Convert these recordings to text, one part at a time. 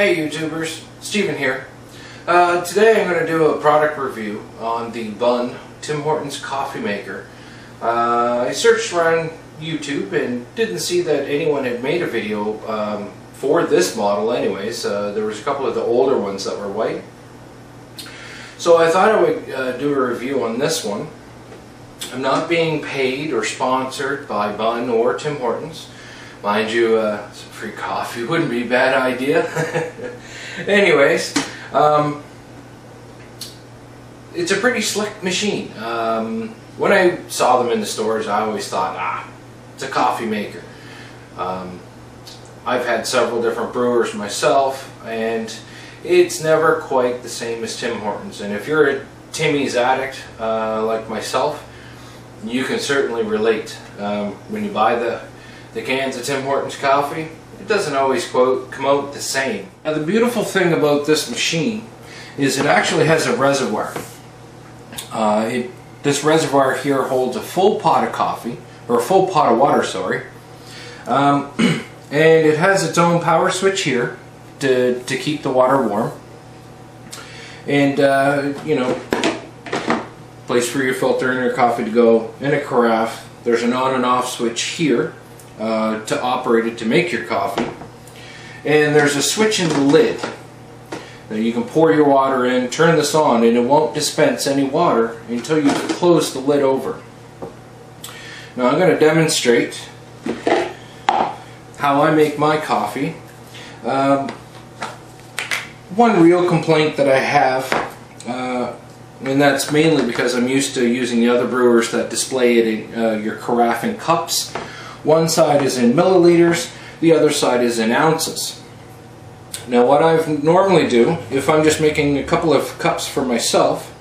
Hey YouTubers, Steven here. Today I'm going to do a product review on the Bunn Tim Hortons coffee maker. I searched around YouTube and didn't see that anyone had made a video for this model anyways. There was a couple of the older ones that were white. So I thought I would do a review on this one. I'm not being paid or sponsored by Bunn or Tim Hortons. Mind you, some free coffee wouldn't be a bad idea. Anyways, it's a pretty slick machine. When I saw them in the stores, I always thought, it's a coffee maker. I've had several different brewers myself, and it's never quite the same as Tim Hortons. And if you're a Timmy's addict like myself, you can certainly relate. When you buy the cans of Tim Hortons coffee, it doesn't always come out the same. Now the beautiful thing about this machine is it actually has a reservoir. This reservoir here holds a full pot of coffee, or a full pot of water, sorry. And it has its own power switch here to keep the water warm. And you know, place for your filter and your coffee to go in a carafe. There's an on and off switch here to operate it to make your coffee. And there's a switch in the lid. Now you can pour your water in, turn this on, and it won't dispense any water until you close the lid over. Now I'm going to demonstrate how I make my coffee. One real complaint that I have, and that's mainly because I'm used to using the other brewers that display it in your carafe in cups. One side is in milliliters, the other side is in ounces. Now what I normally do, if I'm just making a couple of cups for myself,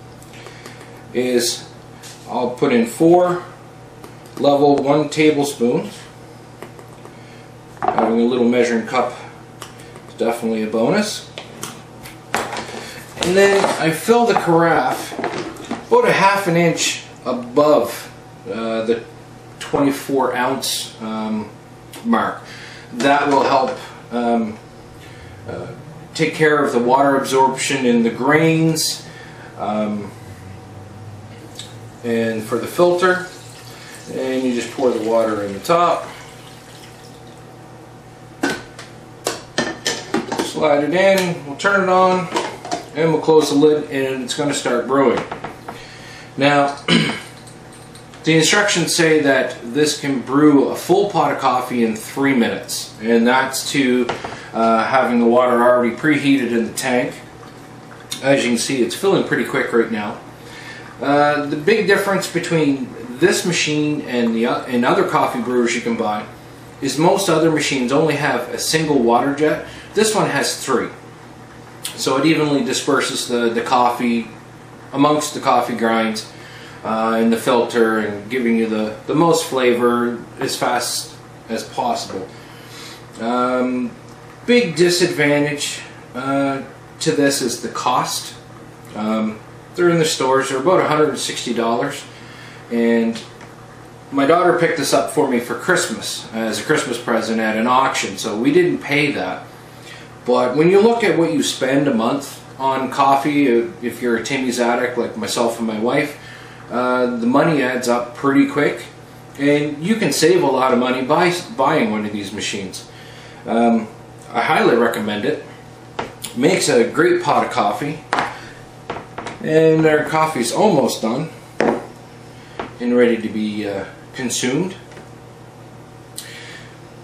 is I'll put in 4 level 1 tablespoons. Having a little measuring cup is definitely a bonus. And then I fill the carafe about a ½ an inch above the 24 ounce mark. That will help take care of the water absorption in the grains. And for the filter, and you just pour the water in the top, slide it in, we'll turn it on, and we'll close the lid, and it's going to start brewing. Now the instructions say that this can brew a full pot of coffee in 3 minutes, and that's to having the water already preheated in the tank. As you can see, it's filling pretty quick right now. The big difference between this machine and other coffee brewers you can buy is most other machines only have a single water jet. This one has 3. So it evenly disperses the coffee amongst the coffee grinds in the filter, and giving you the most flavor as fast as possible. Big disadvantage to this is the cost. They're in the stores, they're about $160, and my daughter picked this up for me for Christmas as a Christmas present at an auction, so we didn't pay that. But when you look at what you spend a month on coffee, if you're a Timmy's addict like myself and my wife, the money adds up pretty quick, and you can save a lot of money by buying one of these machines. I highly recommend it. Makes a great pot of coffee, and our coffee's almost done and ready to be consumed.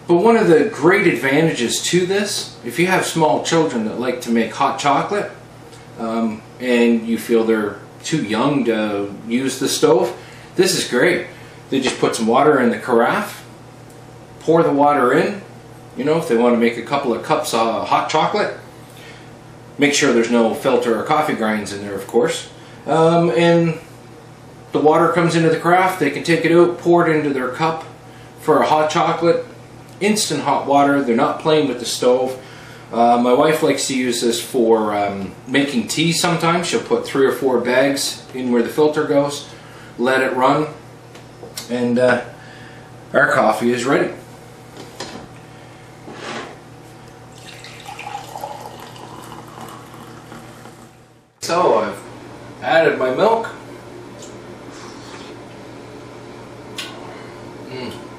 But one of the great advantages to this, if you have small children that like to make hot chocolate, and you feel they're too young to use the stove, this is great. They just put some water in the carafe, pour the water in, you know, if they want to make a couple of cups of hot chocolate. Make sure there's no filter or coffee grinds in there, of course. And the water comes into the carafe, they can take it out, pour it into their cup for a hot chocolate. Instant hot water, they're not playing with the stove. My wife likes to use this for making tea sometimes. She'll put 3 or 4 bags in where the filter goes, let it run, and our coffee is ready. added my milk.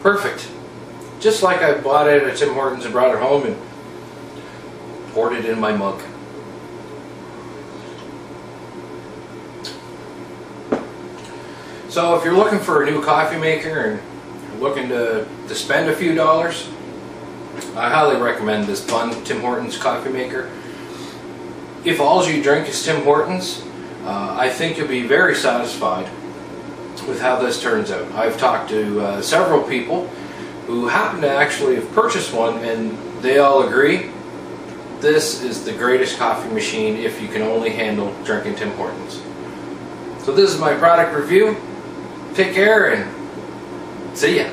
Perfect. Just like I bought it at Tim Hortons and brought it home and poured it in my mug. So if you're looking for a new coffee maker and you're looking to spend a few dollars, I highly recommend this Bunn Tim Hortons coffee maker. If all you drink is Tim Hortons, I think you'll be very satisfied with how this turns out. I've talked to several people who happen to actually have purchased one, and they all agree this is the greatest coffee machine if you can only handle drinking Tim Hortons. So this is my product review. Take care and see ya.